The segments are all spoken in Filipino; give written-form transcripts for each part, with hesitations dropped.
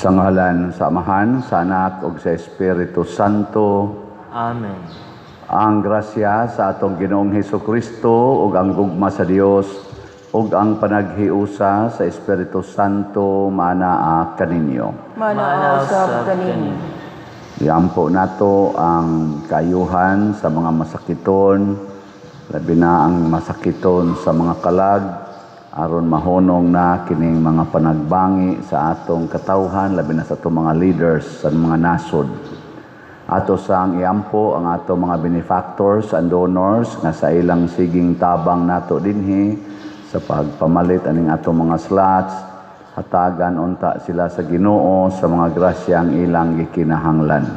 Sa ngalan sa Amahan, sa Anak, ug sa Espiritu Santo. Amen. Ang grasya sa atong Ginoong Hesukristo ug ang gugma sa Dios ug ang panaghiusa sa Espiritu Santo manaa kaninyo. Manaaw sab kaninyo. Iampo nato ang kayuhan sa mga masakiton, labi na ang masakiton sa mga kalag, aron mahunong na kining mga panagbangi sa atong katawhan, labi na sa atong mga leaders sa mga nasod. Ato sang iampo ang atong mga benefactors and donors nga sa ilang siging tabang nato dinhi sa pagpamalit aning atong mga slots, hatagan unta sila sa Ginoo sa mga grasyang ilang gikinahanglan.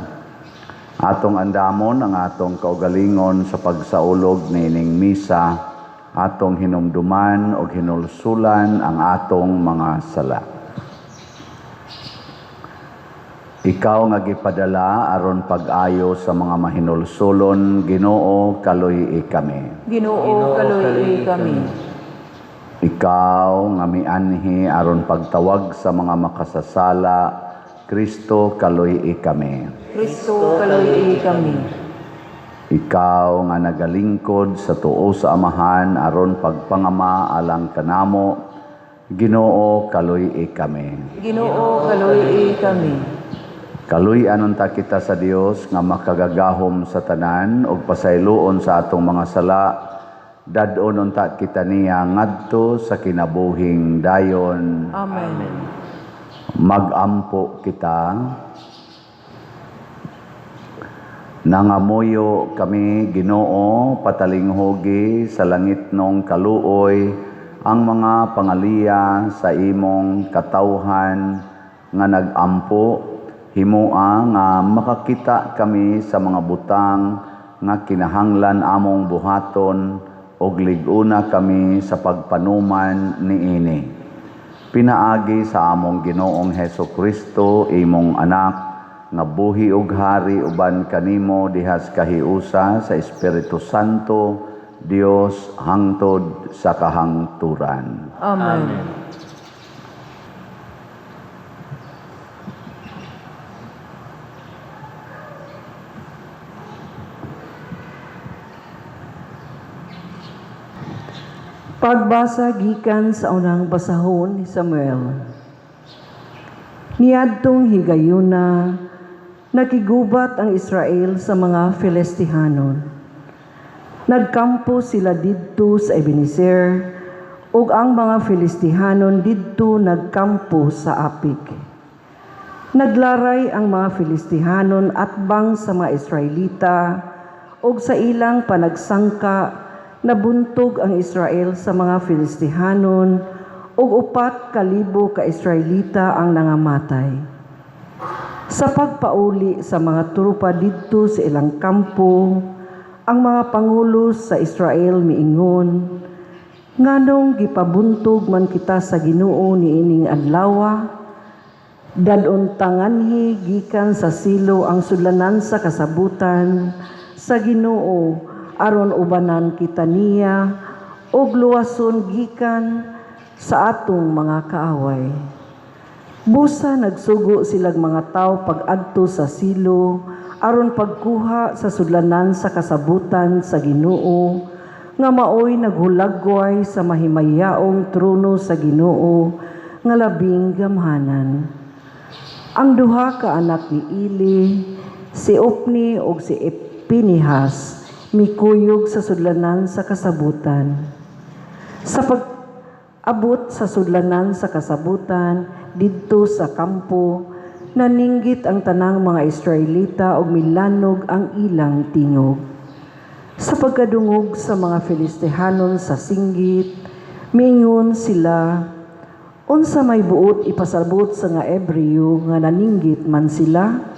Atong andamon ang atong kaugalingon sa pagsaulog nining misa, atong hinumduman o hinulsulan ang atong mga sala. Ikaw nga gipadala aron pag-ayo sa mga mahinulsulon, Ginoo, kaluy kami. Ginoo, kaluy kami. Ikaw nga mianhi aron pagtawag sa mga makasasala, Kristo, kaluy kami. Kristo, kaluy kami. Ikaw nga nagalingkod sa tuo sa Amahan aron pagpangama alang kanamo, Ginoo, kaluy kami. Ginoo, kaluy kami. Kaluy-an unta kita sa Dios nga makagagahom sa tanan ug pasayloon sa atong mga sala, dadon unta kita niya ngadto sa kinabuhing dayon. Amen. Magampo kita. Nangamuyo kami, Ginoo, patalinghogi sa langit nong kaluoy ang mga pangaliya sa imong katawhan nga nagampo, himua nga makakita kami sa mga butang nga kinahanglan among buhaton ug lig-una kami sa pagpanuman niini. Pinaagi sa among Ginoong Hesukristo, imong anak, nga buhi ug hari uban kanimo dihas kahiusa sa Espiritu Santo, Dios hangtod sa kahangturan. Amen. Pagbasa gikan sa unang basahon ni Samuel. Niadtong higayuna, nakigubat ang Israel sa mga Filistihanon. Nagkampo sila didto sa Ebenezer, ug ang mga Filistihanon didto nagkampo sa Apik. Naglaray ang mga Filistihanon atbang sa mga Israelita, ug sa ilang panagsangka, nabuntog ang Israel sa mga Filistihanon, ug 4,000 ka Israelita ang nangamatay. Sa pagpauli sa mga trupa didto sa ilang kampo, ang mga pangulo sa Israel miingon, nganong gipabuntog man kita sa Ginoo niining adlaw? Dadon tanganhi gikan sa silo ang sudlanan sa kasabutan sa Ginoo aron ubanan kita niya ug luwason gikan sa atong mga kaaway. Busa nagsugo silang mga tao pag-adto sa silo aron pagkuha sa sudlanan sa kasabutan sa Ginoo nga maoy naghulagway sa mahimayaong trono sa Ginoo nga labing gamhanan. Ang duha ka anak ni Eli, si Opni ug si Pinehas, mikuyog sa sudlanan sa kasabutan. Sa pag-abot sa sudlanan sa kasabutan, didto sa kampo, naninggit ang tanang mga Israelita ug milanog ang ilang tingog. Sa pagkadungog sa mga Filistihanon sa singgit, miingon sila, unsa may buot ipasabot sa nga Ebreo nga naninggit man sila?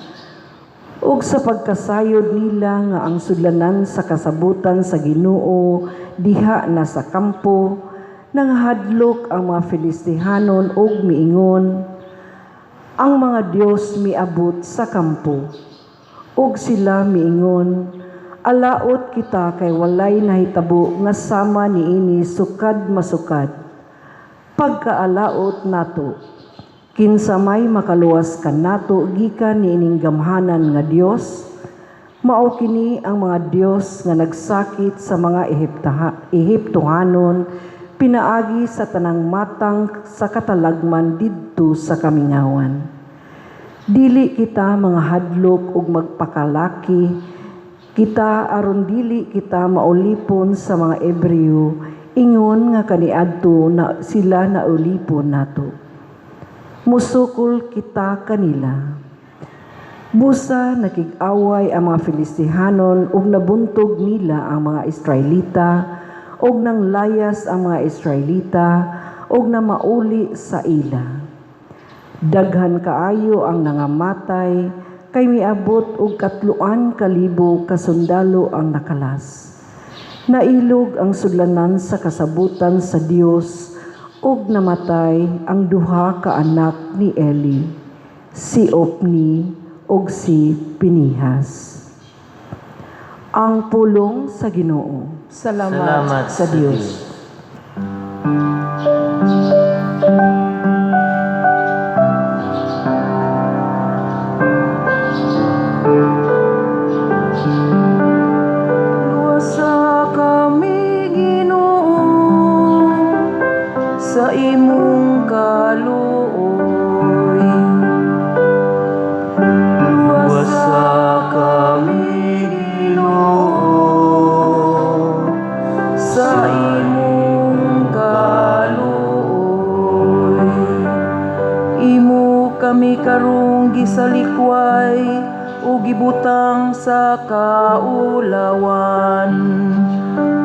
Ug sa pagkasayod nila nga ang sudlanan sa kasabutan sa Ginoo diha na sa kampo, nanghadlok ang mga Filistihanon ug miingon, ang mga Dios miabot sa kampo. Ug sila miingon, alaot kita kay walay nahitabo nga sama niini sukad masukad. Pagkaalaot nato, Kinsa may makaluwas kanato gikan niining gamhanan nga Dios, mao kini ang mga Dios nga nagsakit sa mga Ehiptohanon pinaagi sa tanang matang sa katalagman didto sa kamingawan. Dili kita mga hadlok ug magpakalaki, kita aron dili kita maulipon sa mga Ebreo, ingon nga kaniadto na sila naulipon nato. Musukol kita kanila. Busa nakig-away ang mga Filistihanon ug nabuntog nila ang mga Israelita ug nang layas ang mga Israelita ug namauli sa ila. Daghan kaayo ang nangamatay kay miabot og 3,000 ka sundalo ang nakalas. Nailog ang sudlanan sa kasabutan sa Dios ug namatay ang duha ka anak ni Eli, si Opni ug si Pinihas. Ang pulong sa Ginoo. Salamat sa Dios. Luwasa kami, Ginoo, sa imong kaluoy. Luwasa kami, Ginoo, sa imong kaluoy. Imo kami karong gisalikway ug gibutang sa kaulawan,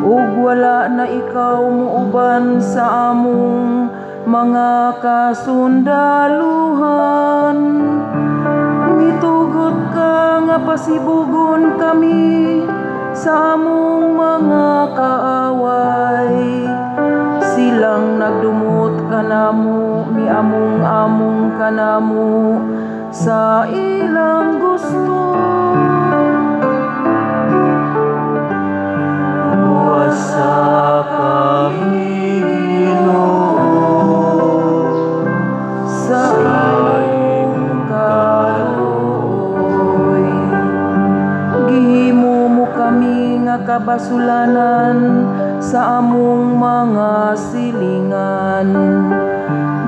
ug wala na ikaw muuban sa among mga kasundaluhan. Mitugot ka nga pasibugon kami sa among mga kaaway. Silang nagdumot kanamo, miamong-among kanamo sa ilang gusto. Luwasa kami, Ginoo, sa imong kaluoy. Gihimo mo kami nga kabasulanan sa among mga silingan.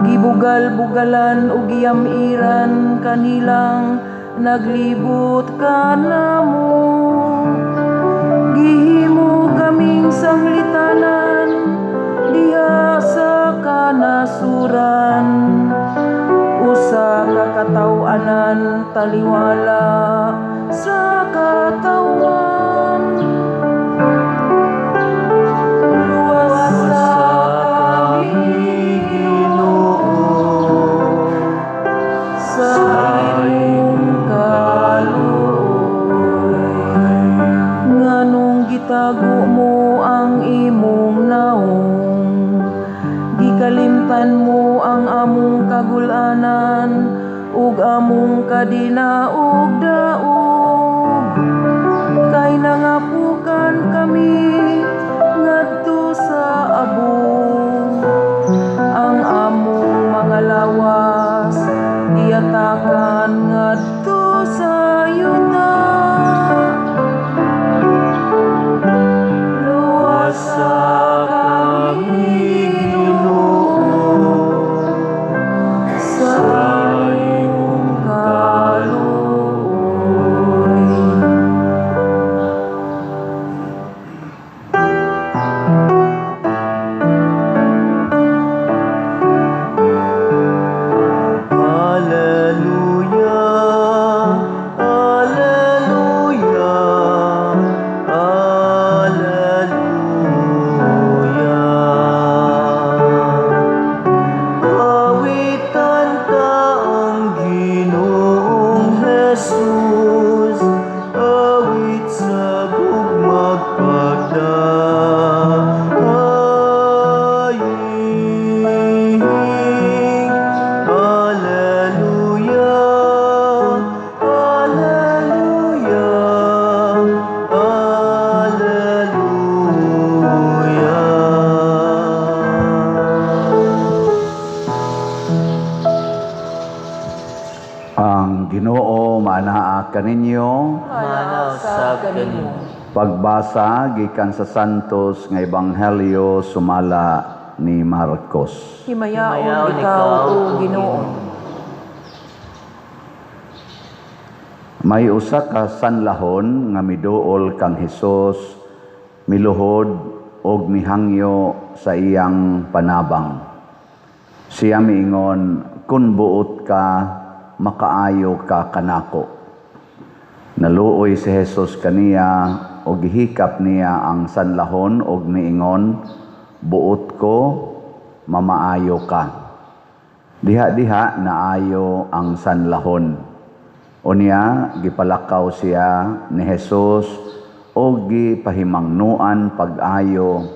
Gibugal-bugalan ug giyamiran kanilang naglibot kanamo. Gihimo kaming sanglitanan diha sa kanasuran. Usa ka kataw-anan taliwala sa katawan. Luwasa kami, Ginoo, sa imong kaluoy. Nganong gitago mo ang imong naong, gikalimtan mo ang among kagulanan ug among kadinaog daog. Kay nangapukan kami ngadto sa abong, ang among mga lawas diatakan ngadto sa yuta. Luwasa kami, Ginoo, sa imong kaluoy. Ginoo manaa kaninyo. Manaw sab kanimo. Pagbasa gikan sa Santos nga Ebanghelyo sumala ni Marcos. Himayaon ikaw, O Ginoo. May usa ka sanlahon nga miduol kang Hesus miluhod og mihangyo sa iyang panabang. Siya miingon, kun buot ka, makaayo ka kanako. Naluoy si Jesus kaniya o gihikap niya ang sanlahon og miingon, buot ko, mamaayo ka. Diha-diha naayo ang sanlahon. Unya, gipalakaw siya ni Jesus o gipahimangnuan pag-ayo.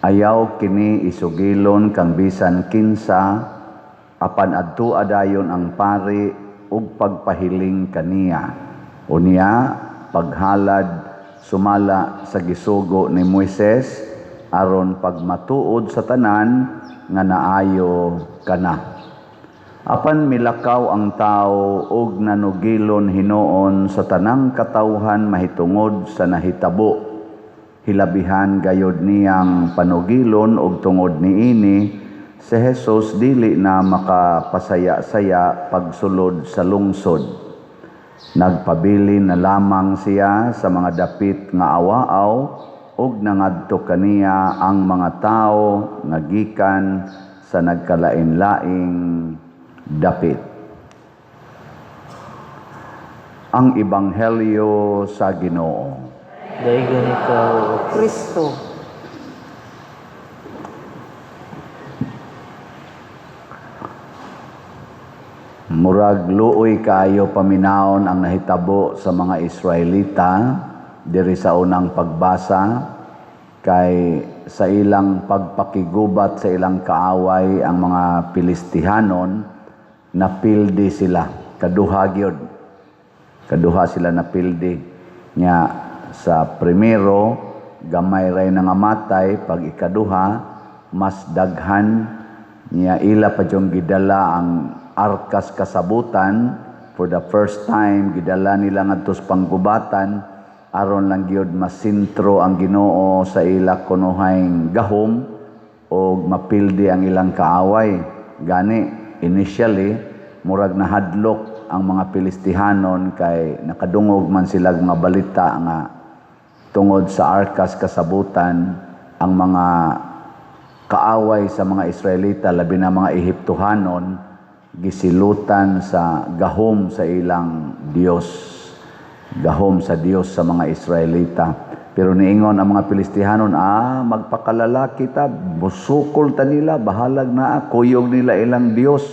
Ayaw kini isugilon kang bisan kinsa, apan adto adayon ang pari ug pagpahiling kaniya. Unya, paghalad sumala sa gisugo ni Moises aron pagmatuod sa tanan nga naayo kana. Apan milakaw ang tao ug nanugilon hinuon sa tanang katawhan mahitungod sa nahitabo. Hilabihan gayod niyang panugilon ug tungod niini si Jesus dili na makapasaya-saya pagsulod sa lungsod. Nagpabili na lamang siya sa mga dapit nga awaaw ug nangadto kaniya ang mga tao nga gikan sa nagkalain-laing dapit. Ang Ebanghelyo sa Ginoo. Daigon ikaw, O Kristo. Murag luoy kayo paminawon ang nahitabo sa mga Israelita diri sa unang pagbasa kay sa ilang pagpakigubat sa ilang kaaway ang mga Pilistihanon napildi sila kaduha gyud. Kaduha sila napildi nya sa primero gamay ray nga matay pag ikaduha mas daghan niya ila pa yung gidala ang arkas kasabutan. For the first time gidala nila ngadto sa panggubatan aron lang gyud masintro ang Ginoo sa ila kunuhayng gahom o mapildi ang ilang kaaway. Gani initially murag nahadlok ang mga Pilistihanon kay nakadungog man sila mga balita nga tungod sa arkas kasabutan ang mga kaaway sa mga Israelita labi na mga Ehiptohanon gisilutan sa gahom sa ilang Dios. Gahom sa Dios sa mga Israelita. Pero niingon ang mga Pilistihanon, magpakalala kita, busukol ta nila, bahalag na, kuyog nila ilang Dios.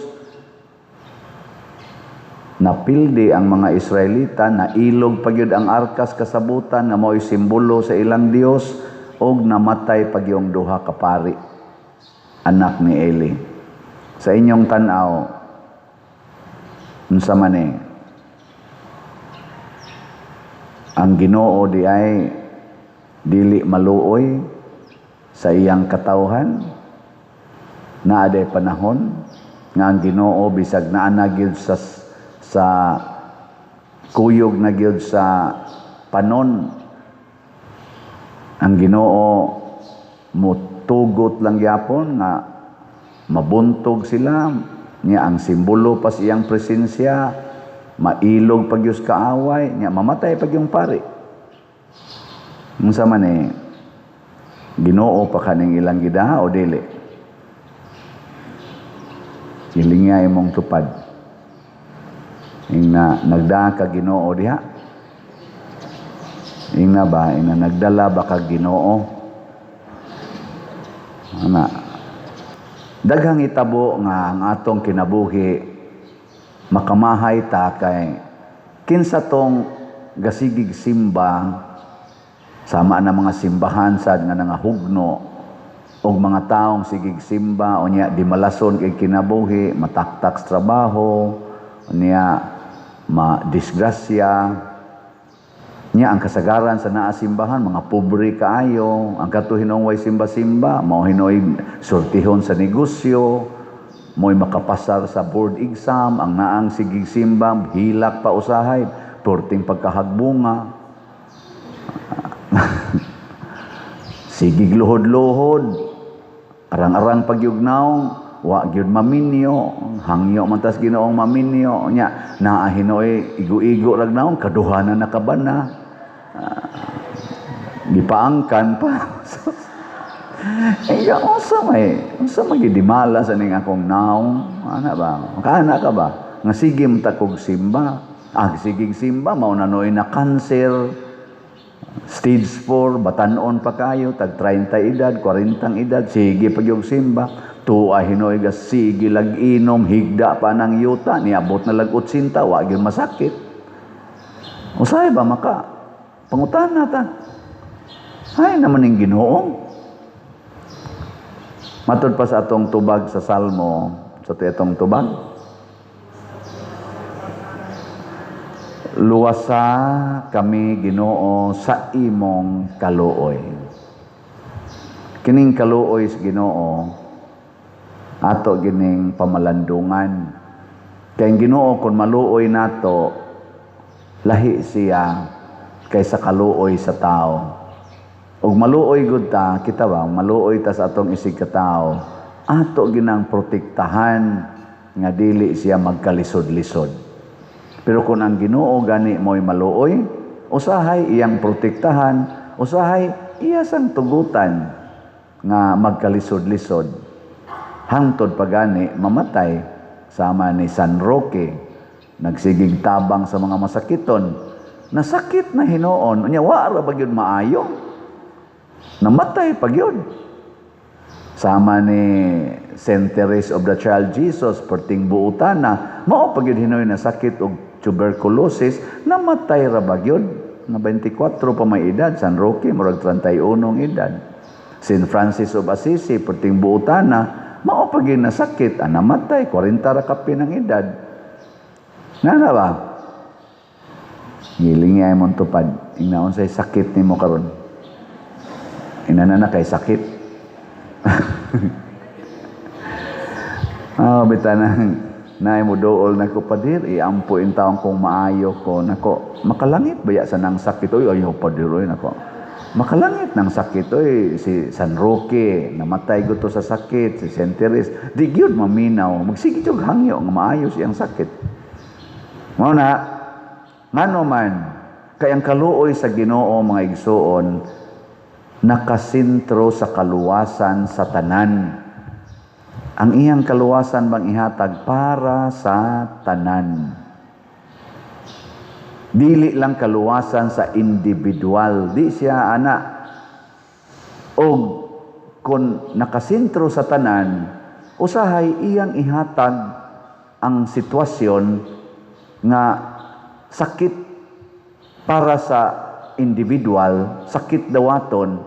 Napildi ang mga Israelita, nailog pagyud ang arkas kasabutan nga mao'y simbolo sa ilang Dios og namatay pagyong duha ka pari, anak ni Eli. Sa inyong tan-aw, unsa man ang Ginoo di ay dili maluoy sa iyang katawhan, naaday panahon nga ang Ginoo bisag naa na gyud sa kuyog na gyud sa panon, ang Ginoo mutugot lang yapon nga mabuntog sila niya ang simbolo pas iyang presensya, mailog pagyus kaaway niya, mamatay pagyong pari. Unsa man Ginoo pa kaning ilang gida o dili? Ilinga imong tupad. Ingna nagda ka Ginoo diha. Ingna ba ina nagdala ba ka Ginoo? Ana daghang itabo nga ang atong kinabuhi makamahay ta kay kinsa tong gasigig simba sama na mga simbahan sad nga nangahugno og mga taong sigig simba unya di malason kay kinabuhi, mataktak sa trabaho, unya madisgrasya nya ang kasagaran sa naa simbahan mga pobre kaayo, ang katuhinong way simba-simba mao hinoy sortihon sa negosyo mo'y makapasar sa board exam, ang naang sigig simbang, hilak pa usahay, turting pagkahagbunga, sigig luhod-luhod, arang-arang pagyugnaw, wa gyud maminyo, hangyo man tas Ginoong maminyo, nya naahinoy igo-igo rag naon kaduhanan na kabana. Gipaangkan pa. Iya, unsa magidimala sa ning akong naong, ana ba? Makaana ka ba? Nga sige takog simba. Sigig simba mao nanoy na cancer. Stage 4, batanon pa kayo, tag 30 edad, 40 edad, sige pagyog simba. Tuwa hinoy ga sige lag-inom, higda pa ng yuta, niabot na lag 80, wa gyud masakit. Usay ba maka? Pangutan na ta. Ay naman ning Ginoo. Matod pa sa atong tubag sa Salmo, sa itong tubag. Luwasa kami Ginoo sa imong kaluoy. Kining kaluoy sa Ginoo, ato gining pamalandungan. Kay ang Ginoo kung maluoy nato, lahi siya kaysa kaluoy sa tao. Og maluoy gud ta, kita ba, maluoy ta sa atong isig ka tao, ato ginang protektahan nga dili siya magkalisod-lisod. Pero kung ang Ginoo gani mo'y maluoy, usahay iyang protektahan, usahay iya sang tugutan nga magkalisod-lisod. Hangtod pa gani mamatay sama ni San Roque, nagsigig tabang sa mga masakiton, nasakit na hinuon, unya wa ra ba gyud maayo? Namatay pag yun. Sama ni Saint Teresa of the Child Jesus, perting buutana, mao pag yun hinoy na sakit og tuberculosis, namatay ra ba yun? Na 24 pa may edad, San Roque, murag 31 edad. Saint Francis of Assisi, perting buutana, mao pag yun na sakit, namatay, 40 ra kapi ng edad. Nana ba? Hiling ay mong tupad, ingnaon say sakit ni mo karon. Inana kay sakit. Bitanang naay mo dool na ko padir, iampo in taong kung maayo ko nako. Makalangit baya sa nang sakit oy ayo padir oy nako. Makalangit nang sakit oy si San Roque, namatay guto sa sakit, si Saint Teresa. Di gyud maminaw, magsige og hangyo nga maayo siyang sakit. Mao na ngano man kay ang kaluoy sa Ginoo mga igsoon nakasintro sa kaluwasan sa tanan. Ang iyang kaluwasan bang ihatag para sa tanan. Dili lang kaluwasan sa individual. Di siya ana. O kung nakasintro sa tanan, usahay iyang ihatag ang sitwasyon nga sakit para sa individual, sakit dawaton,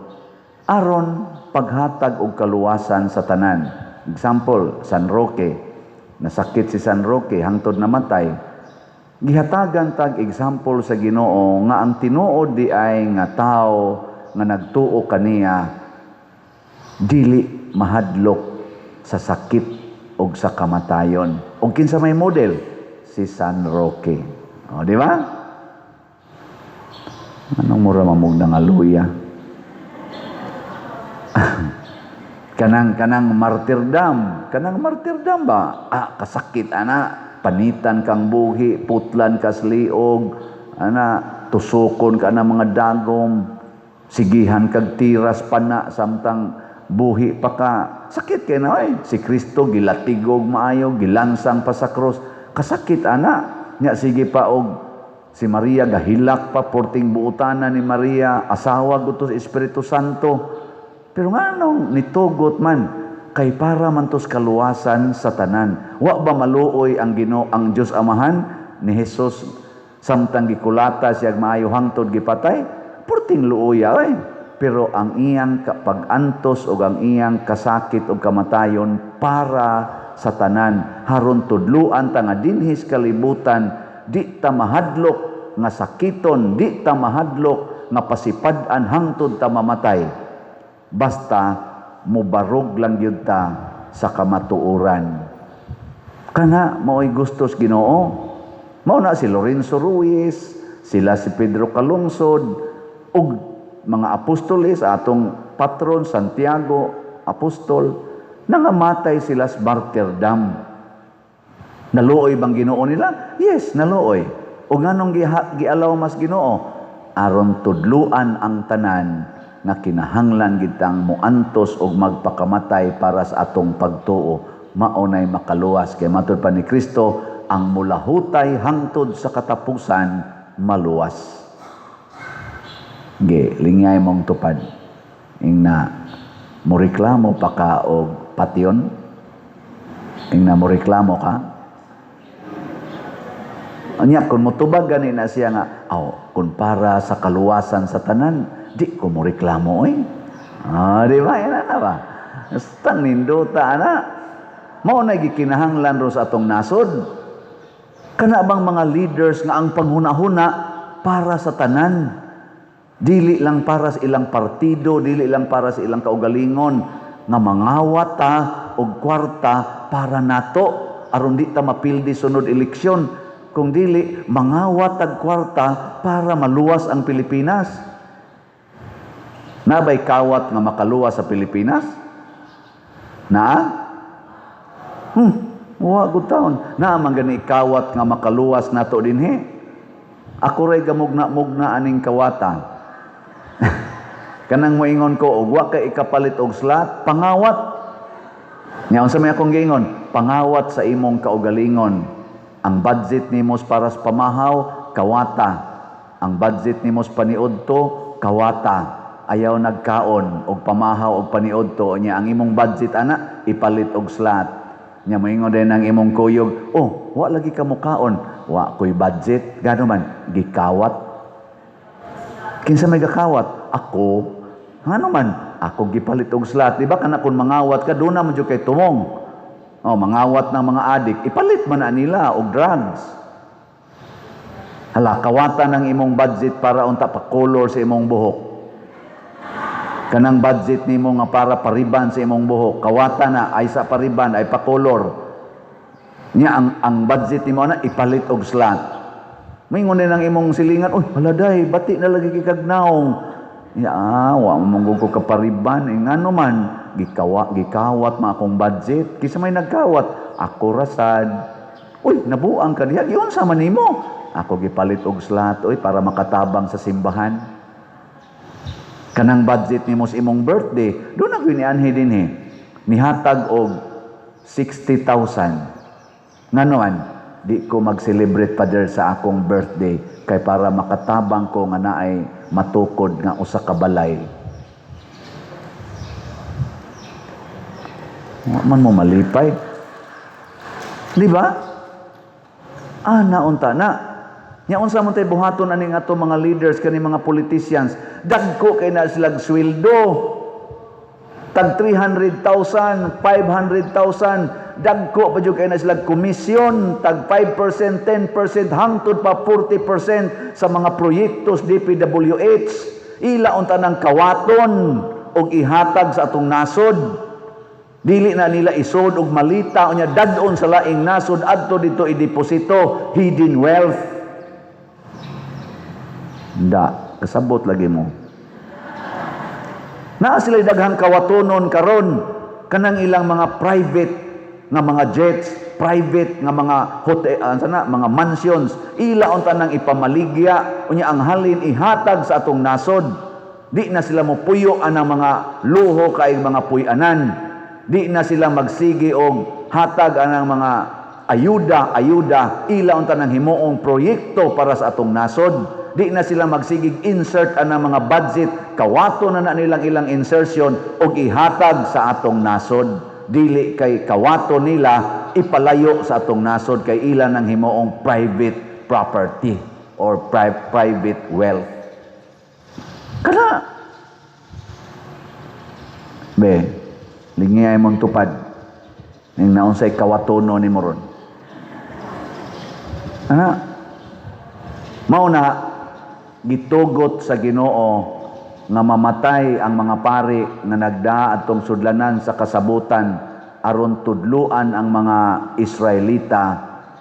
aron paghatag og kaluwasan sa tanan. Example, San Roque, nasakit si San Roque, hangtod namatay. Gihatagan tag example sa Ginoo nga ang tinuod di ay nga tao nga nagtuo kaniya dili mahadlok sa sakit og sa kamatayon. Og kinsa may model? Si San Roque. O, di ba? Anong mura mamugdang aluya? kanang martyrdom ba? Kasakit panitan kang buhi, putlan kas liog, tusukon ka na mga dagom, sigihan kag tiras pana samtang buhi pa ka. Sakit kay na si Kristo gilatigog maayo, gilansang pa sa krus. Kasakit nya sige pa og si Maria gahilak pa porting buutana ni Maria, asawa gusto sa Espiritu Santo. Pero nganong nitugot man kay para man tos kaluwasan sa tanan. Wa ba maluoy ang Ginoo ang Dios Amahan ni Hesus samtang gikulata siya maayo hangtod gipatay? Porting luoya Pero ang iyang pag-antos o ang iyang kasakit o kamatayon para sa tanan. Haron tudluan ta nga dinhis kalibutan, di ta mahadlok nga sakiton, di ta mahadlok nga pasipad-an hangtod ta mamatay. Basta mubarog lang yun ta sa kamatuoran. Kana mao'y gustos Ginoo. Mao na si Lorenzo Ruiz, sila si Pedro Calungsod, ug mga apostoles atong patron Santiago apostol, nangamatay sila sa martyrdom. Naluoy bang Ginoo nila? Yes, naluoy. O nganong gialaw mas Ginoo? Aron tudluan ang tanan nga kinahanglan gitang muantos og magpakamatay para sa atong pagtuo. Maunay makaluwas kay matud pa ni Kristo, ang mulahutay hangtod sa katapusan maluwas. Lingay mong tupad. Ingna mo reklamo pa ka og patyon. Ingna mo reklamo ka. Anya kung motubag gani na siya nga, kung para sa kaluwasan sa tanan, di ko mo reklamo di ba? Yan na ba? Basta nindota na. Mao na gikinahanglan ro sa atong nasod. Kana bang mga leaders nga ang panghuna-huna para sa tanan? Dili lang para sa ilang partido, dili lang para sa ilang kaugalingon, nga mangawat ta og kwarta para nato aron di ta mapildi sunod eleksyon, kung dili mangawat tag kwarta para maluwas ang Pilipinas. Nabay kawat nga makaluwas sa Pilipinas? Wa gud taon. Man gani kawat nga makaluwas nato dinhi. Ako ray gamugna-mugna aning kawata. Kanang moingon ko, og wa kay ikapalit og slot, pangawat. Nya unsa may akong giingon? Pangawat sa imong kaugalingon. Ang budget nimo para sa pamahaw, kawata. Ang budget nimo sa paniudto, kawata. Ayaw nagkaon og pamahaw og paniudto nya ang imong budget ana ipalit og slot. Nya moingon din ang imong kuyog, wa lagi ka mukaon. Wa ko'y budget, gano man gikawat. Kinsa may gakawat? Ako. Ngano man? Ako gipalit og slot. Di ba kana kung mangawat ka, doon naman kay tumong. Mangawat ng mga adik, ipalit man na nila og drugs. Hala, kawatan ng imong budget para unta pa color sa imong buhok. Kanang budget nimo nga para pariban sa imong buhok, kawatan na ay sa pariban ay pa color. Nya ang budget nimo na ipalit og slot. Maingon din ang imong silingan, haladay, bati na lagi kikagnaong. Wa mong ko kapariban. Ngano man, gikawat ma akong budget. Kisa may nagkawat, ako rasad. Nabuang ka diha. Iyon sa manimo. Ako gipalit og slot, para makatabang sa simbahan. Kanang budget nimo sa imong birthday, doon ako inianhi din nihatag og 60,000. Nganoan? Di ko mag-celebrate pa der sa akong birthday kay para makatabang ko nga naay matukod nga usa ka balay. Man mo malipay. Di ba? Naunta na. Nya unsa man tay buhaton ani nga mga leaders kani mga politicians, dagko kay na silang sweldo. Tag 300,000, 500,000, dagko pa jud kay na sila komisyon, tag 5%, 10%, hangtod pa 40% sa mga proyektos DPWH. Ila unta nang kawaton og ihatag sa atong nasod. Dili na nila isod og malita unya dadon sa laing nasod adto dito ideposito, hidden wealth. Kasabot lagi mo. Naa sila daghang kawatonon karon kanang ilang mga private nga mga jets, private nga mga hotel, mga mansions, ila unta nang ipamaligya unya ang halin ihatag sa atong nasod. Di na sila mopuyo anang mga luho kay mga puy-anan. Di na sila magsigi og hatag anang mga ayuda, ila unta nang himuong proyekto para sa atong nasod. Di na sila magsigig insert anang mga budget, kawato na nilang ilang insertion og ihatag sa atong nasod. Dili kay kawato nila ipalayo sa atong nasod kay ilan ang himuong private property or private wealth. Kada lingay mong tupad ning naunsay kawatono ni moron. Mao na gitugot sa Ginoo nga mamatay ang mga pari nga nagdaa atong sudlanan sa kasabutan aron tudluan ang mga Israelita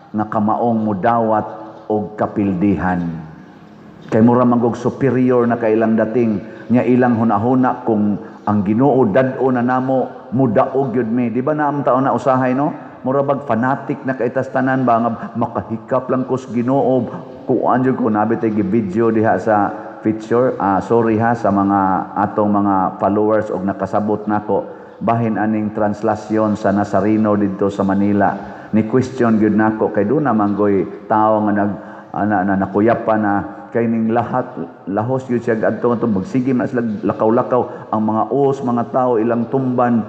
nga kamaong mudawat og kapildihan. Kay mura magog superior na kailang dating nya ilang hunahuna kung ang Ginoo dad-o na namo mudaog gyud mi. Di ba naam taon na usahay no? Mura bag fanatic na kaitas tanan ba nga makahikap lang kus Ginoo. Kuan jud ko nabitay gi-video diha sa picture. Sorry ha sa mga atong mga followers og nakasabot nako. Bahin aning translasyon sa Nazareno dito sa Manila. Ni question gyud nako kay do na manggoy tawo nga nakuyap pa na kay ning lahat lahos yun siya adto magsige na sila lakaw-lakaw ang mga mga tao ilang tumban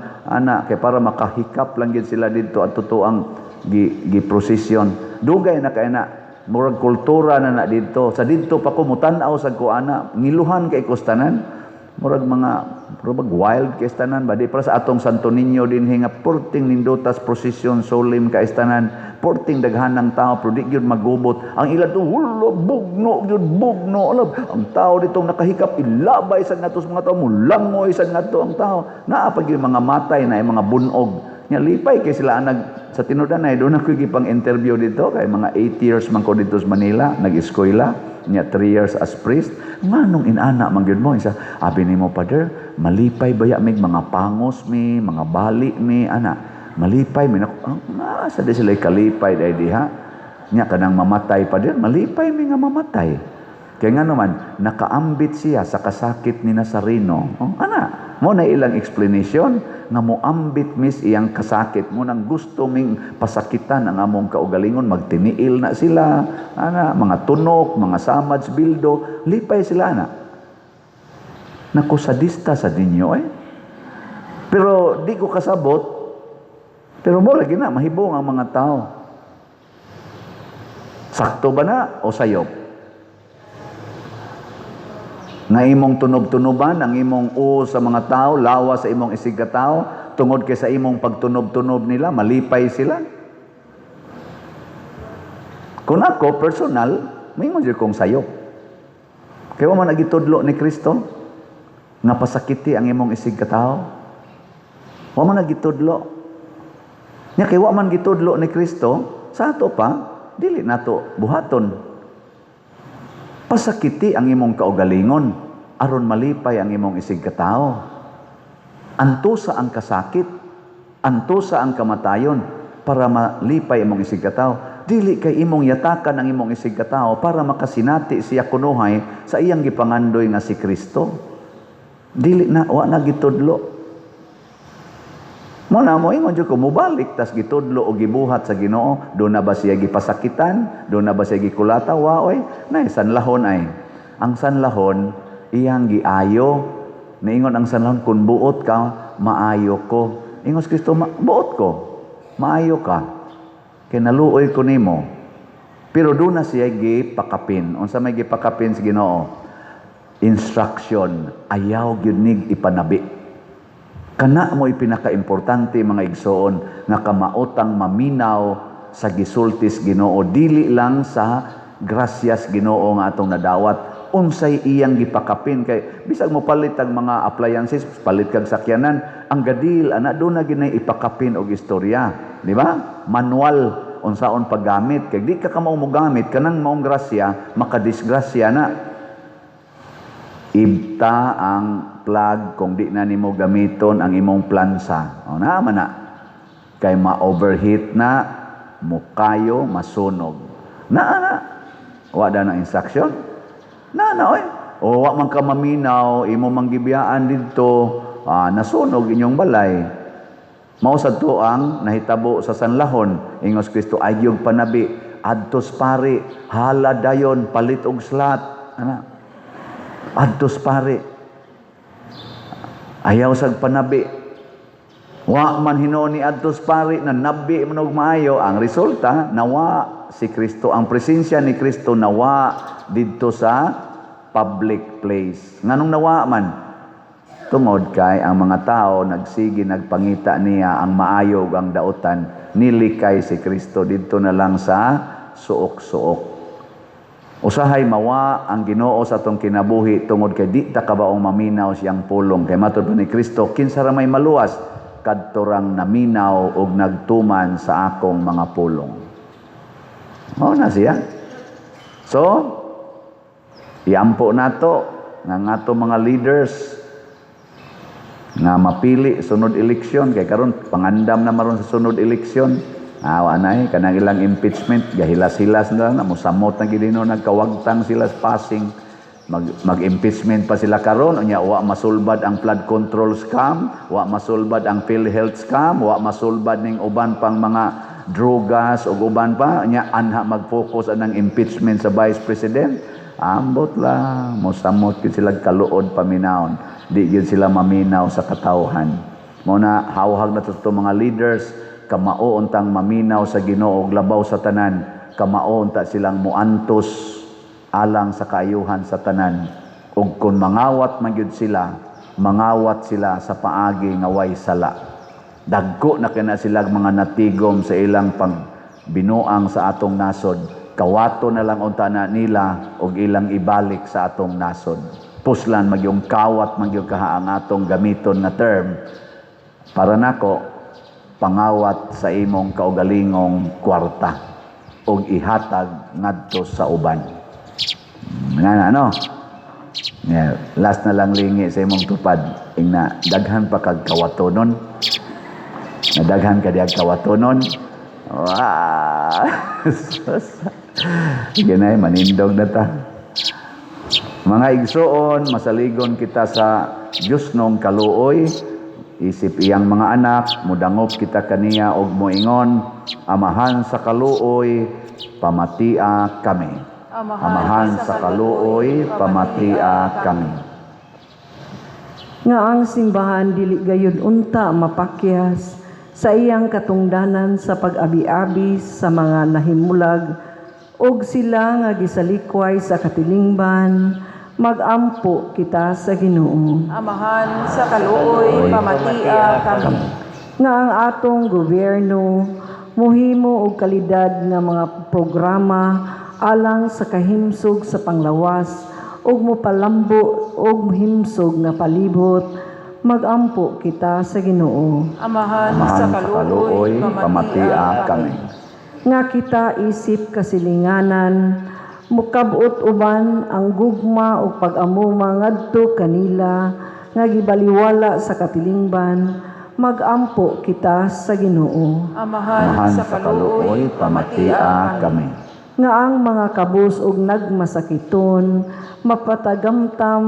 kay para makahikap lang gid sila dito at totoo ang gi-prosesyon dugay na kay na murag kultura na dito sa dito pa ko mutan-aw sa kuana ngiluhan kay kustanan murag wild kay istanan ba di para sa atong Santo Niño dinhi nga porting nindutas prosesyon solemn kay istanan porting daghanang tao pero di gyud magubot ang ila to bugno gyud bugno ang tao ditong nakahikap ilabay sa natos mga tao mulangoy sa nato ang tao naa pa gyud mga matay na mga bunog nya lipay kay sila sa tinudan ay doon ako gipang interview dito kay mga 8 years man ko dito sa Manila nag-eskwela nya 3 years as priest nganong inana man gyud mo isa abi nimo father malipay baya mig mga pangos mi mga bali mi malipay mi sa di sila kalipay dai diha nya kanang mamatay pa din malipay mi nga mamatay kay ngano man nakaambit siya sa kasakit ni Nazareno mo na ilang explanation nga moambit mis iyang kasakit mo nang gusto ming pasakitan ang among kaugalingon magtiniil na sila mga tunok mga samads bildo lipay sila nakusadista sa dinyo pero di ko kasabot pero mo lagi na mahibong ang mga tao sakto ba na o sayop nga imong tunob-tunoban ang imong sa mga tao, lawa sa imong isig ka tao, tungod kay sa imong pagtunob-tunob nila, malipay sila. Kung ako, personal, may mo kong sayo. Kaya man nagitudlo ni Kristo, nga pasakiti ang imong isig ka tao. Wa man nagitudlo. Nya kay wa man gitudlo ni Kristo, sa ato pa, dili nato buhaton. Pasakiti ang imong kaugalingon aron malipay ang imong isig ka tao. Antusa ang kasakit, antusa ang kamatayon para malipay imong isig ka tao. Dili kay imong yatakan ang imong isig ka tao para makasinati siya kunuhay sa iyang gipangandoy nga si Kristo. Dili na wa na gitudlo. Mo ingon jud ko mubalik tas gitudlo o gibuhat sa Ginoo, do na ba siya gipasakitan, do na ba siya gikulata waoy, nay sanlahon ay. Ang sanlahon iyang giayo, niingon ang sanlahon kun buot ka, maayo ko. Ingon si Kristo, buot ko, maayo ka. Kay naluoy ko nimo. Pero do na siya gipakapin. Unsa may gipakapin sa Ginoo? Instruction, ayaw gyud nig ipanabi. Kana mo ipinaka-importante mga igsoon nga kamaotang maminaw sa gisultis Ginoo dili lang sa grasyas Ginoo nga atong nadawat unsay iyang gipakapin kay bisag mo palit ang mga appliances palit kag sakyanan ang gadil do na ginay ipakapin og istorya di ba manual unsaon paggamit kay di ka mao mo gamit kanang maong grasya makadisgrasya na ibta ang plug kung di na nimo gamiton ang imong plansa. O naman na. Kay ma-overheat na, mukayo, masunog. Wala na instruction? Oy. O wa man ka maminaw, imo manggibiyaan dito, nasunog inyong balay. Mausad to ang nahitabo sa sanlahon. Ingos Kristo, agyog panabi, adtos pare, hala dayon, palit og slat. Adtos pare. Ayaw sag panabi. Wa man hinuon ni adtos pare na nabi manog maayo ang resulta nawa si Kristo ang presensya ni Kristo nawa didto sa public place. Nganong nawa man? Tungod kay ang mga tao nagsigi nagpangita niya ang maayo ug ang daotan nilikay si Kristo didto na lang sa suok-suok. Usahay mawa ang Ginoo sa atong kinabuhi tungod kay di ta kabaong maminaw siyang pulong kay matud ni Kristo kinsa ra may maluwas kadturang naminaw ug nagtuman sa akong mga pulong. Mao na siya. So, iampo nato nga ato mga leaders nga mapili sunod eleksyon kay karon pangandam na maron sa sunod eleksyon. Awa na kanang ilang impeachment gahilas-hilas na lang mosamot na gid nagkawagtang sila sa passing. Mag-impeachment pa sila karon unya wa masulbad ang flood control scam, wa masulbad ang PhilHealth scam, wa masulbad ning uban pang mga drogas ug uban pa unya anha mag-focus anang impeachment sa Vice President. Ambot lang mosamot gid sila kaluod paminawon, di gid sila maminaw sa katawhan. Mo na hawhag na to mga leaders kamao untang maminaw sa Ginoo ug labaw sa tanan, kamao unta silang muantos alang sa kaayuhan sa tanan. Ug kung mangawat man gyud sila, mangawat sila sa paagi nga way sala. Dagko na kana sila mga natigom sa ilang pagbinuang sa atong nasod. Kawato na lang unta na nila ug ilang ibalik sa atong nasod. Puslan magyong kawat magyong kaha ang atong gamiton nga term para nako pangawat sa imong kaugalingong kwarta ug ihatag ngadto sa uban. Nga ano? Yeah, last na lang lingi sa imong tupad. Ingna daghan pa kag kawatonon. Nadaghan ka diag kawatonon. Wow! Ganay manindog na ta. Mga igsoon, masaligon kita sa Dios nung kaluoy. Isip iyang mga anak, mudangop kita kaniya og moingon, amahan sa kaluoy, pamatia kami. Amahan sa kaluoy, pamatia kami. Nga ang simbahan dili gayud unta mapakyas sa iyang katungdanan sa pag-abi-abi sa mga nahimulag ug sila nga gisalikway sa katilingban, magampo kita sa Ginoo. Amahan sa kaluoy, pamatia kami. Nga ang atong gobyerno muhimo og kalidad nga mga programa alang sa kahimsog sa panglawas ug mopalambo og himsog nga palibot, magampo kita sa Ginoo. Amahan Amahan sa sa kaluoy, kaluoy, pamatia kami. Nga kita isip kasilinganan, mukabot uban ang gugma ug pag-amuma ngadto kanila nga gibaliwala sa katilingban, magampo kita sa Ginoo. Amahan sa kaluoy, pamatia kami. Nga ang mga kabus ug nagmasakiton mapatagamtam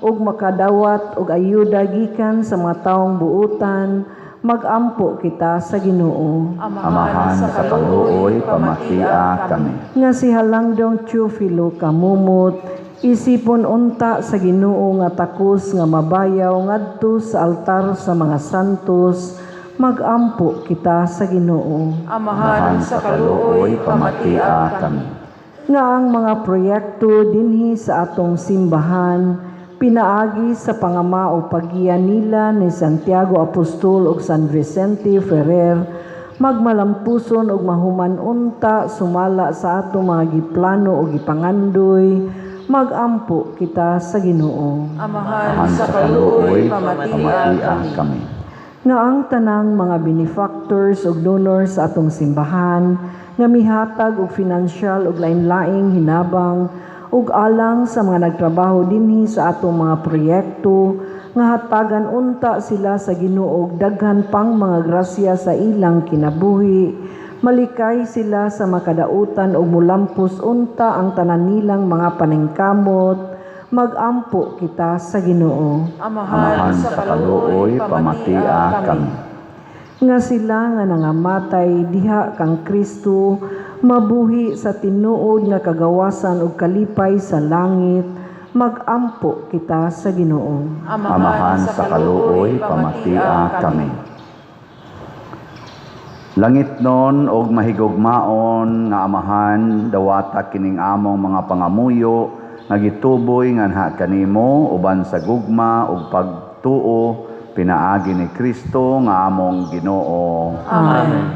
ug makadawat og ayuda gikan sa mga taong buutan, magampo kita sa Ginoo. Amahan sa kaluoy, pamatia kami. Nga si Halangdong Teofilo kamumot, isipon unta sa Ginoo nga takos nga mabayaw ngadto sa altar sa mga santos, magampo kita sa Ginoo. Amahan sa kaluoy, pamatia kami. Nga ang mga proyekto dinhi sa atong simbahan pinaagi sa pangama o paggiyan nila ni Santiago Apostol ug San Vicente Ferrer, magmalampuson ug mahuman unta sumala sa atong mga giplano ug gipangandoy, magampo kita sa Ginoo. Amahan sa kaluoy, pamatia kami. Nga ang tanang mga benefactors ug donors sa atong simbahan nga mihatag og financial ug lain-laing hinabang ug alang sa mga nagtrabaho dinhi sa atong mga proyekto nga hatagan unta sila sa Ginoo og daghan pang mga grasya sa ilang kinabuhi, malikay sila sa makadautan ug mulampos unta ang tanan nilang mga paningkamot, magampo kita sa Ginoo. Amahan sa kaluoy, pamatia kami. Nga sila nga nangamatay diha kang Kristo, mabuhi sa tinuod nga kagawasan ug kalipay sa langit, magampo kita sa Ginoo. Amahan sa kaluoy, pamatia kami. Langit nun og mahigugmaon nga amahan, dawata kining among mga pangamuyo nga gituboy nganha kanimo uban sa gugma ug pagtuo pinaagi ni Kristo nga among Ginoo. Amen.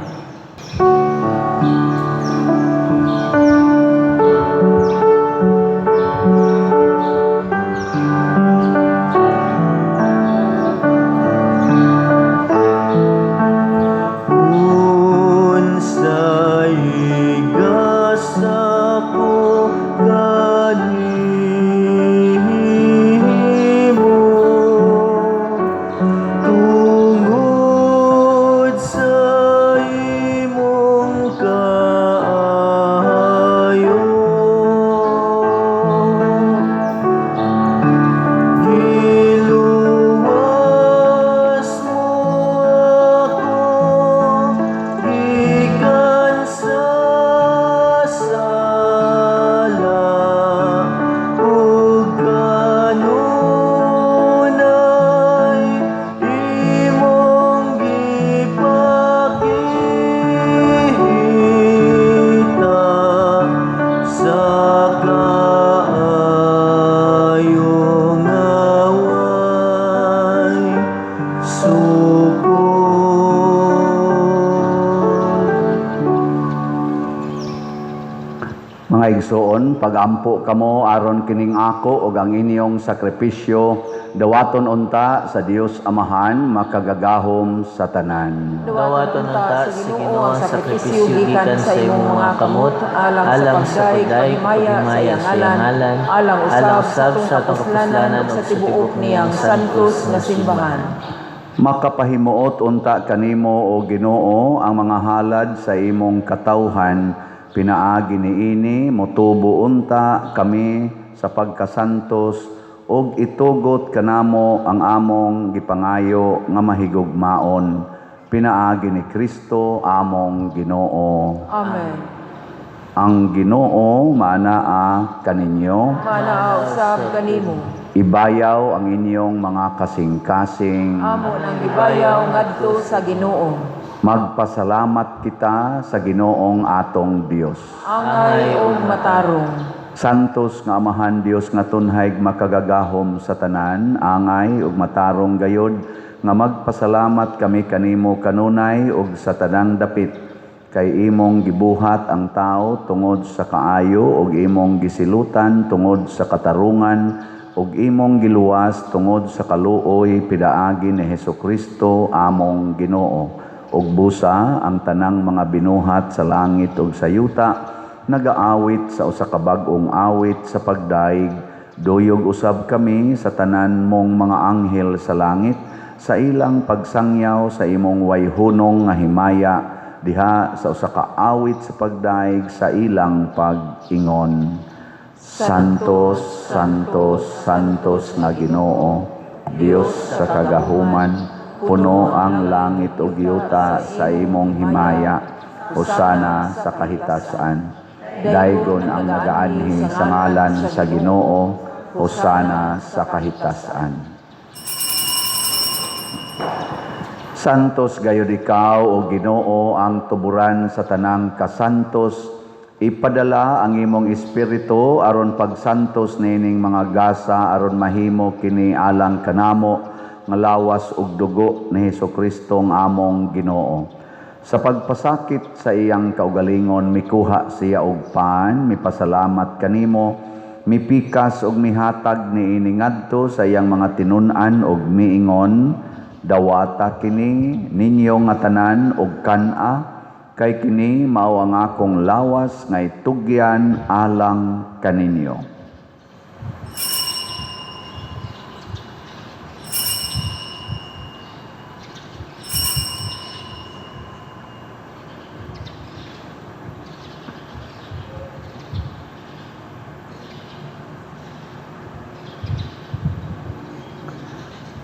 Mga igsoon, pagampo kamo aron kining ako ug ang inyong sakripisyo dawaton unta sa Dios Amahan makagagahom sa tanan. Dawaton unta sa Ginoo ang sakripisyo gikan sa imong mga kamot alang sa pagdayeg pagmaya sa iyang ngalan alang usab sa atong kapuslanan ug sa tibuok niyang santos nga simbahan. Makapahimuot unta kanimo o Ginoo ang mga halad sa imong katawhan pinaagi niini motubo unta kami sa pagkasantos ug itugot kanamo ang among gipangayo nga mahigugmaon pinaagi ni Kristo among Ginoo. Amen. Ang Ginoo manaa kaninyo. Manaa usab kanimo. Ibayaw ang inyong mga kasing-kasing. Amo nang gibayaw ngadto sa Ginoo. Magpasalamat kita sa Ginoong atong Dios. Angay ug matarong. Santos nga Amahan Dios nga tunhayg makagagahom sa tanan, angay ug matarong gayod nga magpasalamat kami kanimo kanunay ug sa tanang dapit kay imong gibuhat ang tao tungod sa kaayo ug imong gisilutan tungod sa katarungan ug imong giluwas tungod sa kaluoy pidaagi ni Hesukristo among Ginoo. Ug busa ang tanang mga binuhat sa langit ug sa yuta nagaawit sa usa ka bag-ong awit sa pagdaig duyog usab kami sa tanan mong mga anghel sa langit sa ilang pagsangyaw sa imong wayhunong nga himaya diha sa usa ka awit sa pagdaig sa ilang pag-ingon. Santos, Santos, Santos nga Ginoo, Dios sa kagahuman, puno ang langit ug yuta sa imong himaya, hosana sa kahitasan. Daygon ang nagaanhi sa ngalan sa Ginoo, hosana sa kahitasan. Santos gayud ikaw o Ginoo ang tuburan sa tanang kasantos, ipadala ang imong espiritu aron pagsantos nining mga gasa aron mahimo kini alang kanamo nga lawas ug dugo ni Hesukristo ang among Ginoo. Sa pagpasakit sa iyang kaugalingon mikuha siya og pan, mipasalamat kanimo, mipikas ug mihatag niini ngadto sa iyang mga tinun-an ug miingon, dawata kini ninyo nga tanan ug kan-a, kay kini mao ang akong lawas nga itugyan alang kaninyo.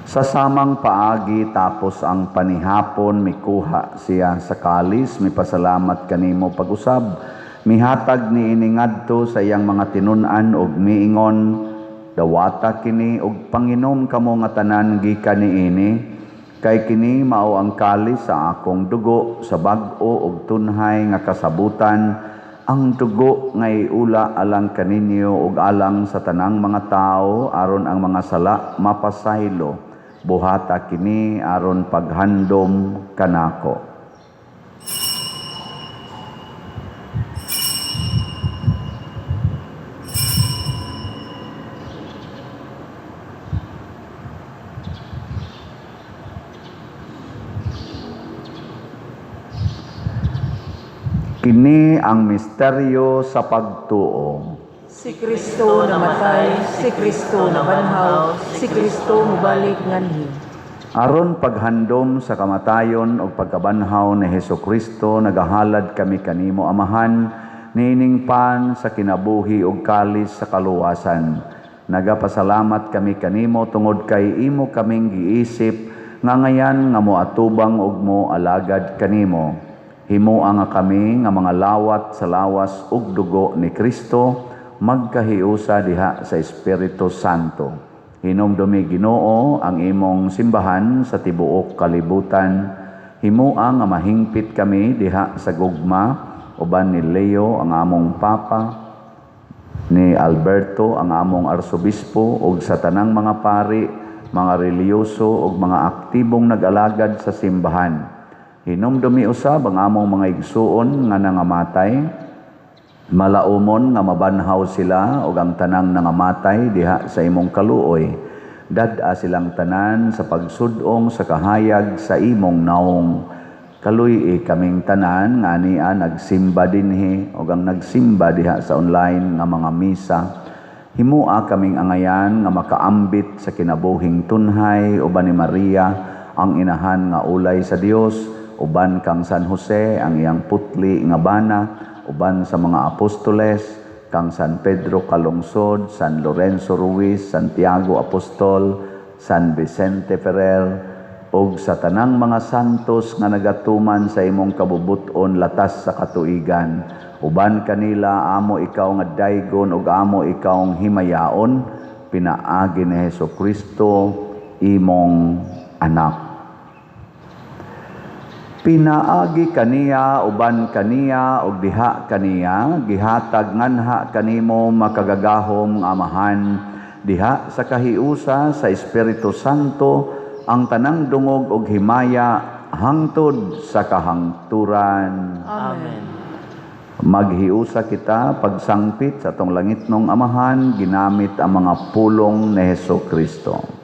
Sa samang paagi tapos ang panihapon mikuha siya sa kalis, mipasalamat kanimo pag-usab, mihatag niini ngadto sa iyang mga tinun-an ug miingon, dawata kini ug panginom kamo nga tanan gikan niini, kay kini mao ang kalis sa akong dugo sa bag-o ug tunhay nga kasabutan, ang dugo nga iula alang kaninyo ug alang sa tanang mga tao aron ang mga sala mapasaylo. Buhata kini aron paghandom kanako. Kini ang misteryo sa pagtuo. Si Kristo namatay, si Kristo nabanhaw, si Kristo mubalik nganhi. Aron paghandom sa kamatayon o pagkabanhaw ni Hesukristo, nagahalad kami kanimo Amahan, nining pan sa kinabuhi ug kalis sa kaluwasan. Nagapasalamat kami kanimo tungod kay imo kaming giisip nga ngayan nga moatubang ug mo alagad kanimo. Himuang nga kami nga mga lawat sa lawas ug dugo ni Kristo, magkahiusa diha sa Espiritu Santo. Hinumdumi Ginoo ang imong simbahan sa tibuok kalibutan. Himuang nga mahingpit kami diha sa gugma uban ni Leo ang among Papa, ni Alberto ang among Arsobispo ug sa tanang mga pari, mga reliyoso ug mga aktibong nag-alagad sa simbahan. Hinumdumi usab ang among mga igsuon nga nangamatay, Malaumon nga mabanhaw sila ug ang tanang nangamatay diha sa imong kaluoy. Dad-a silang tanan sa pagsudong sa kahayag sa imong naong. Kaluy kaming tanan nga niya nagsimba dinhi ug ang nagsimba diha sa online nga mga misa. Himua kaming angayan nga makaambit sa kinabuhing tunhay uban ni Maria ang inahan nga ulay sa Dios, uban kang San Jose ang iyang putli nga bana, uban sa mga apostoles, kang San Pedro Calungsod, San Lorenzo Ruiz, Santiago Apostol, San Vicente Ferrer, ug sa tanang mga santos nga nagatuman sa imong kabubuton latas sa katuigan. Uban kanila amo ikaw nga daygon ug amo ikaw ang himayaon, pinaagi ni Hesukristo imong anak. Pinaagi kaniya uban kaniya ug diha kaniya gihatag nganha kanimo makagagahom nga amahan diha sa kahiusa sa Espiritu Santo ang tanang dungog ug himaya hangtod sa kahangturan. Amen. Maghiusa kita pagsangpit sa atong langitnong amahan ginamit ang mga pulong ni Hesukristo.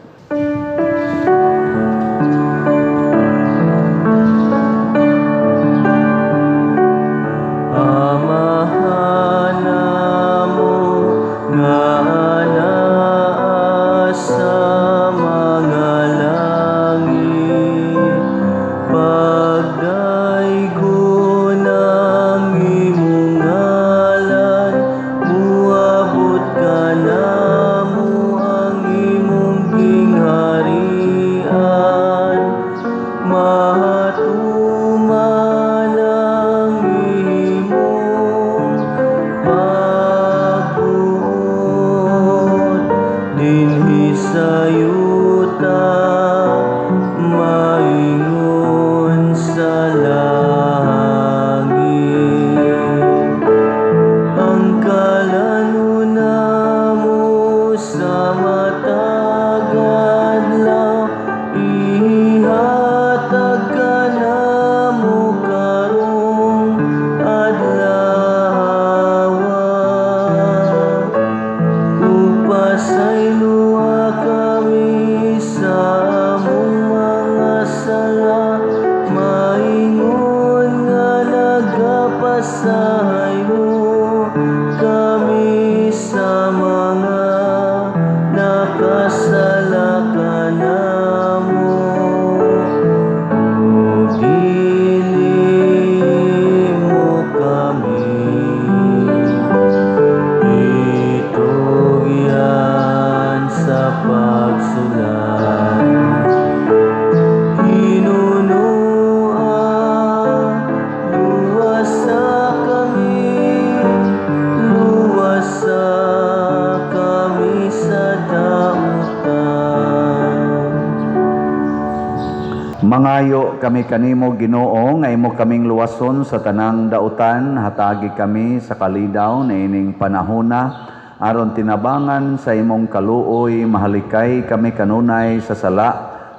Mangayo kami kanimo Ginoo nga imo kaming luwason sa tanang dautan, hatagi kami sa kalidaw na ining panahona aron tinabangan sa imong kaluoy, mahalikay kami kanunay sa sala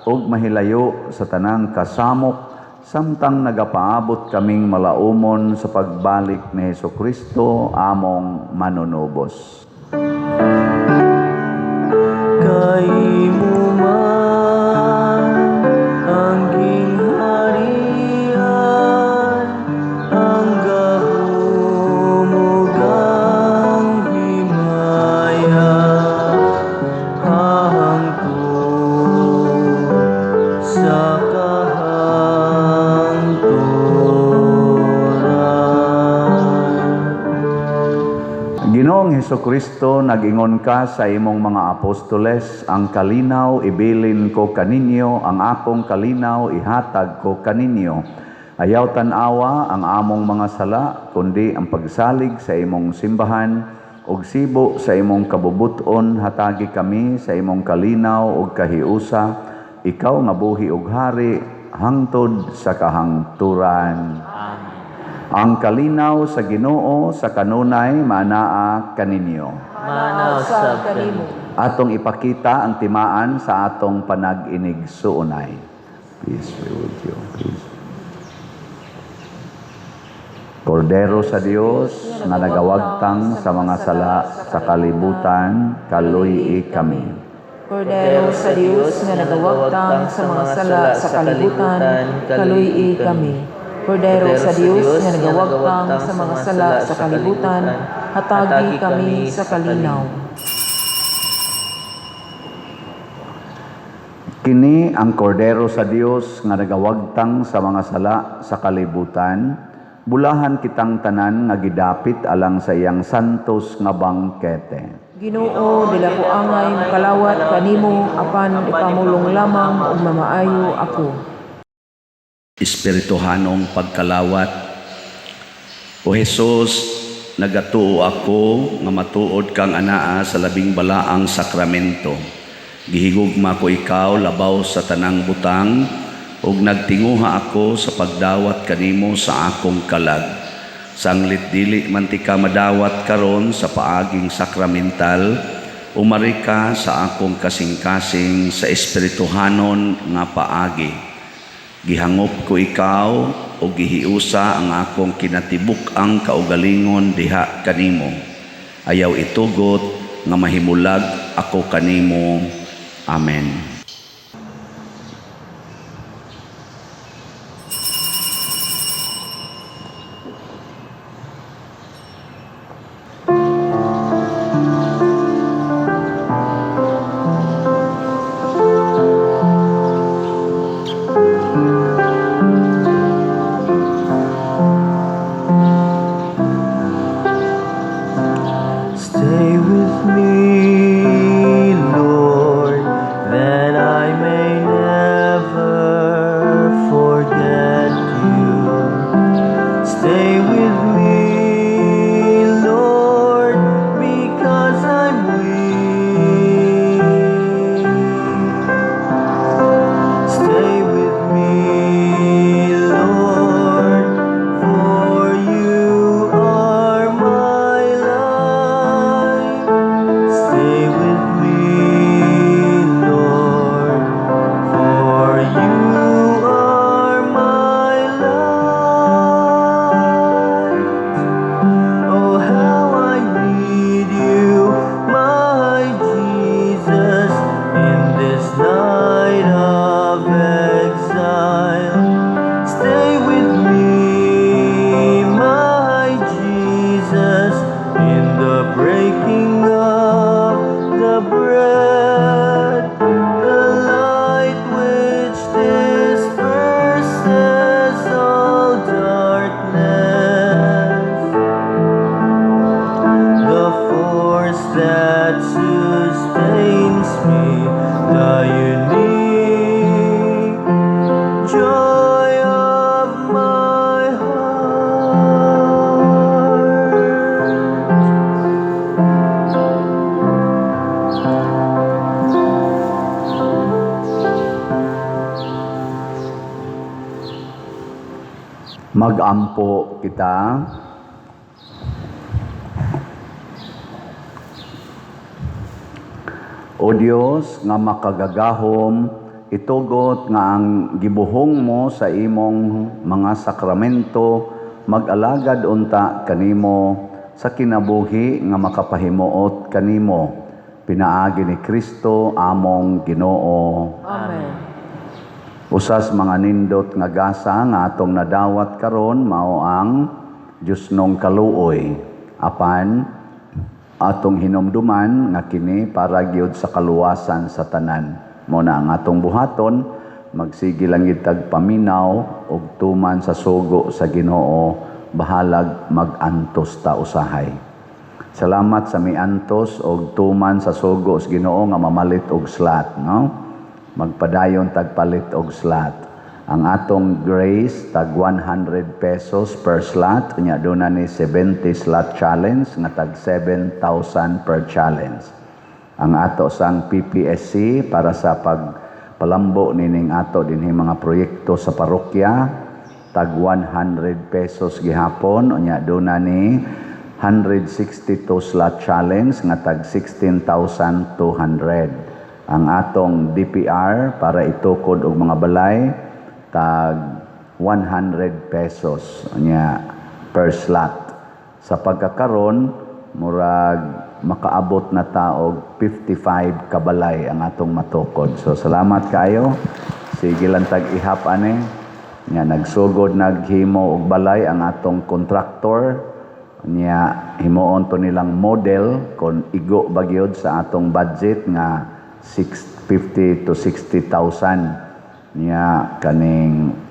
ug mahilayo sa tanang kasamok samtang nagapaabot kaming malaumon sa pagbalik ni Hesukristo among manunubos. Kaimo man ang gingharian, ang gahom ug ang himaya hangtod sa kahangturan. Ginoong Hesukristo, nag-ingon ka sa imong mga apostoles, ang kalinaw ibilin ko kaninyo, ang akong kalinaw ihatag ko kaninyo. Ayaw tanawa ang among mga sala, kundi ang pagsalig sa imong simbahan, ug sibo sa imong kabubuton, hatagi kami sa imong kalinaw ug kahiusa, ikaw nga buhi ug hari, hangtod sa kahangturan. Amen. Ang kalinaw sa Ginoo sa kanunay manaa kaninyo. Manaw sab kanimo. Atong ipakita ang timaan sa atong panag-inig suunay. Peace be with you. Peace. Kordero sa Dios nga nagawagtang sa mga sala sa kalibutan, kaluy kami. Kordero sa Dios nga nagawagtang sa mga sala sa kalibutan, kaluy kami. Kordero sa Dios nga nagawagtang sa mga sala sa kalibutan, hatagi kami sa kalinaw. Kini ang kordero sa Dios nga nagawagtang sa mga sala sa kalibutan, bulahan kitang tanan nga gidapit alang sa iyang santos nga bangkete. Ginoo, dila ko angay makalawat kanimo apan ipamulong lamang ug mamaayo ako. Espirituhanong pagkalawat. O Jesus, nagatuo ako nga matuod kang anaa sa labing balaang sakramento. Gihigugma ko ikaw labaw sa tanang butang, ug nagtinguha ako sa pagdawat kanimo sa akong kalag. Sanglit dili man ti ka madawat karon sa paaging sakramental, umari ka sa akong kasing-kasing sa espirituhanon nga paagi. Gihangop ko ikaw o gihiusa ang akong kinatibuk ang kaugalingon diha kanimo. Ayaw itugot nga mahimulag ako kanimo. Amen. Stay with me, Lord, that I may never forget you. Stay with me, Lord, because I'm weak. Stay with me, Lord, for you are my life. Stay with me, Lord, for you are my life. Oh, how I need you, my Jesus, in this night of exile. Stay with me, my Jesus, in the breaking of the bread, the light which disperses all darkness, the force that sustains me, the unique joy of my heart. Magampo kita. O Dios nga makagagahom, itugot nga ang gibuhong mo sa imong mga sakramento, mag-alagad unta kanimo sa kinabuhi nga makapahimuot kanimo. Pinaagi ni Kristo among Ginoo. Amen. Usas mga nindot nga gasa nga atong nadawat karon mao ang Dios nong kaluoy. Apan atong hinumduman nga kini para gyud sa kaluwasan sa tanan. Muna ang atong buhaton, magsige lang itag paminaw ug tuman sa sugo sa Ginoo, bahalag mag-antos ta usahay. Salamat sa miantos og tuman sa sugo sa Ginoo nga mamalit og slat, no? Magpadayon tagpalit og slot. Ang atong grace tag 100 pesos per slot, nya duna ni 70 slot challenge nga tag 7,000 per challenge. Ang ato sang PPSC para sa pagpalambo nining ato dinhi mga proyekto sa parokya tag 100 pesos gihapon, nya duna ni 162 slot challenge nga tag 16,200. Ang atong DPR para itukod og mga balay tag 100 pesos. Nya per slot. Sa pagkakaron, murag makaabot na taog 55 kabalay ang atong matukod. So salamat kayo. Sige lang tag-ihap ani. Nga nagsugod naghimo og balay ang atong kontraktor. Nya himuon to nilang model kon igo bagyod sa atong budget nga 50 to 60,000. Nya kaning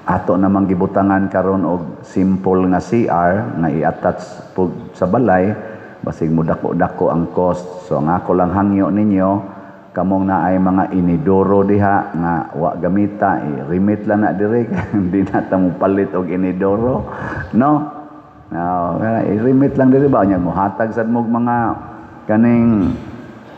ato namang gibutangan karon og simple nga CR nga i-attach pug sa balay basig mo dako-dako ang cost. So ang ako lang hangyo ninyo kamong na ay mga inidoro diha nga wa gamita i-remit lang na dire hindi na ta mo palit og inidoro no. Now, i-remit lang dire ba nya mo hatag sad mo mga kaning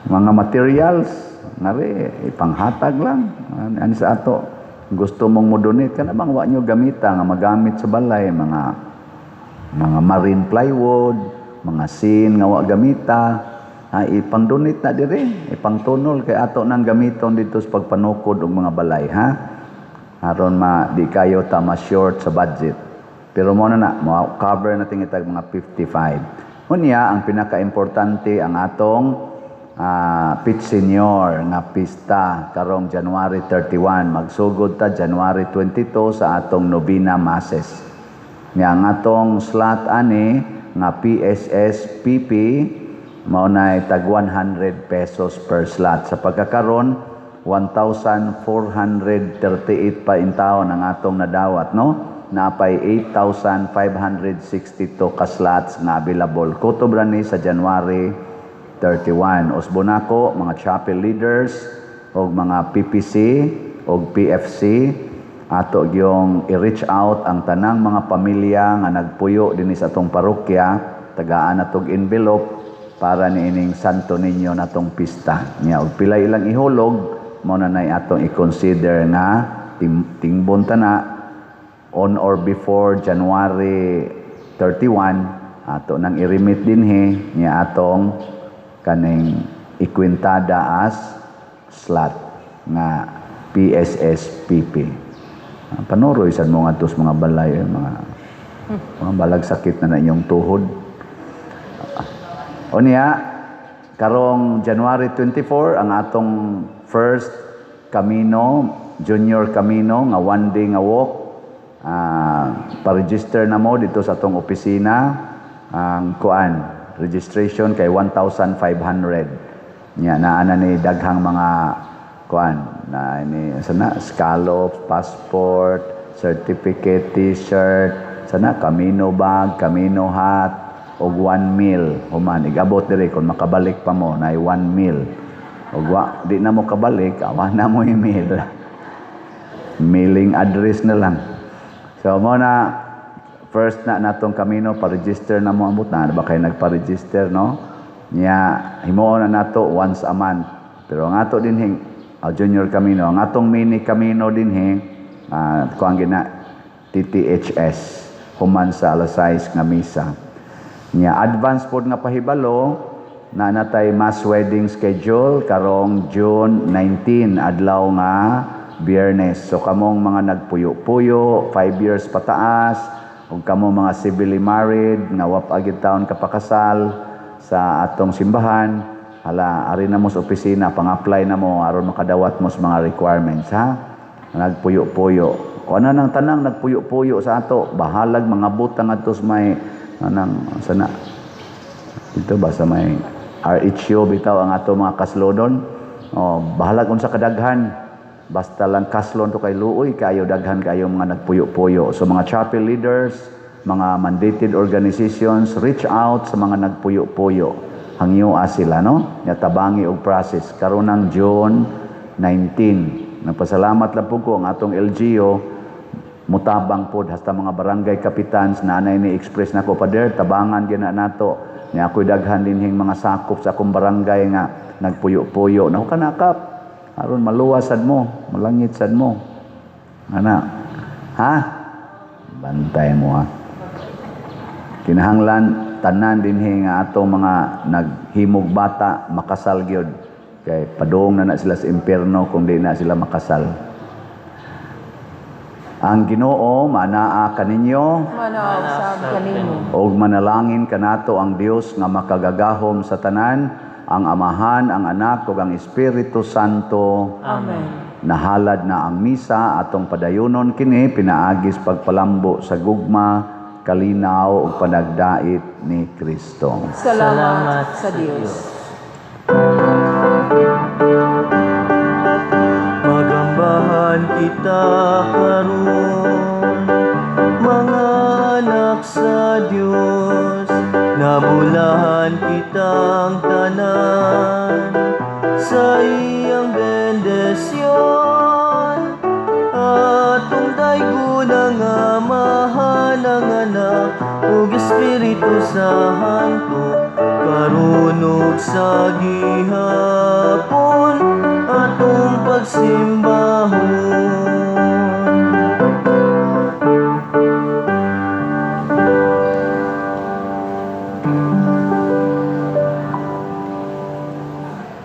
mga materials ngari ipanghatag lang ani sa ato gusto mong mo-donate kana bang wa nyo gamita nga magamit sa balay mga marine plywood mga sin nga wa gamita ipang-donate na dire ipang-tunol kay ato nang gamiton dito sa pagpanukod og mga balay ha aron di kayo ta ma-short sa budget pero mo na cover natin itag mga 55 unya ang pinaka-importante ang atong Pit Senior nga pista karong January 31 magsugod ta January 22 sa atong Novena Masses nga ang atong slot ani nga PSS PP mao na tag 100 pesos per slot sa pagkakaron 1,438 pa in taon ang atong nadawat no napay 8,562 ka slots nga available kutob ra ni sa January 31. Osbonako, mga chapel leaders, o mga PPC, o PFC, ato yung i-reach out ang tanang mga pamilya nga nagpuyo din sa atong parokya, tagaan atong envelope para niining Santo Niño natong pista. Nya og pila ilang ihulog, mo na nay atong i-consider na tingbon ta na on or before January 31, ato nang i-remit dinhi nya atong kaning ikwintada as slot nga PSSPP. Panuroy sad mo nga tos mga balay mga balag sakit na inyong tuhod. Unya karong January 24 ang atong first Camino, Junior Camino nga one day nga walk. Pa-register na mo dito sa atong opisina ang registration kay 1,500. Nya naana ni daghang mga na ini sana scallops, passport, certificate, t-shirt, sana Camino bag, Camino hat og 1 meal. Human igabot diri kun makabalik pa mo na 1 meal. Og di na mo kabalik, awa na mo email. Mailing address na lang. So mo na first na natong Camino pa-register na mo ambot na ba kay nagpa-register no nya himuon na nato once a month pero ang ato dinhi Junior Camino ang atong mini Camino dinhi kuang gina TTHS human sa alas 6 nga misa nya advance pod nga pahibalo na natay mass wedding schedule karong June 19 adlaw nga Biyernes so kamong mga nagpuyo-puyo 5 years pataas ug kamo mga civilly married nga wa pa gyud taon kapakasal sa atong simbahan hala ari na mo sa opisina pang-apply na mo aron makadawat mo sa mga requirements ha nagpuyo-puyo kuno nang tanang nagpuyo-puyo sa ato bahalag mga butang adto sa may anang sana ito ba sa may RHO bitaw ang ato mga kaslodon bahalag unsa kadaghan basta lang kaslon to kay luoy kayo daghan kayo mga nagpuyo-puyo so mga chapel leaders mga mandated organizations reach out sa mga nagpuyo-puyo hangyo sila no natabangi og process karon ng June 19 nagpasalamat lang po ko ang atong LGU mutabang pod hasta mga barangay kapitans na anay ni express nako pader tabangan gyud nato nya ako'y daghan dinhing mga sakop sa akong barangay nga nagpuyo-puyo na kanakap aron maluwasad mo, malangit sad mo. Ana. Ha? Bantay mo ha. Kinahanglan tanan dinhi nga ato mga naghimog bata makasal gyud. Kay padung na sila sa impierno kung di na sila makasal. Ang Ginoo manaa kaninyo Manaog sa kanimo. og manalangin kanato ang Dios nga makagagahom sa tanan, ang Amahan, ang Anak ug ang Espiritu Santo. Amen. Nahalad na ang misa atong padayunon kini pinaagis pagpalambo sa gugma, kalinaw ug panagdait ni Kristo. Salamat sa Dios. Magambahan kita karon, mga anak sa Dios, nabulahan kitang tanan sa iyang bendisyon. Atong daygunan nga Amahan, ang Anak ug Espiritu Santo, karon ug sa gihapon atong pagsimbahon.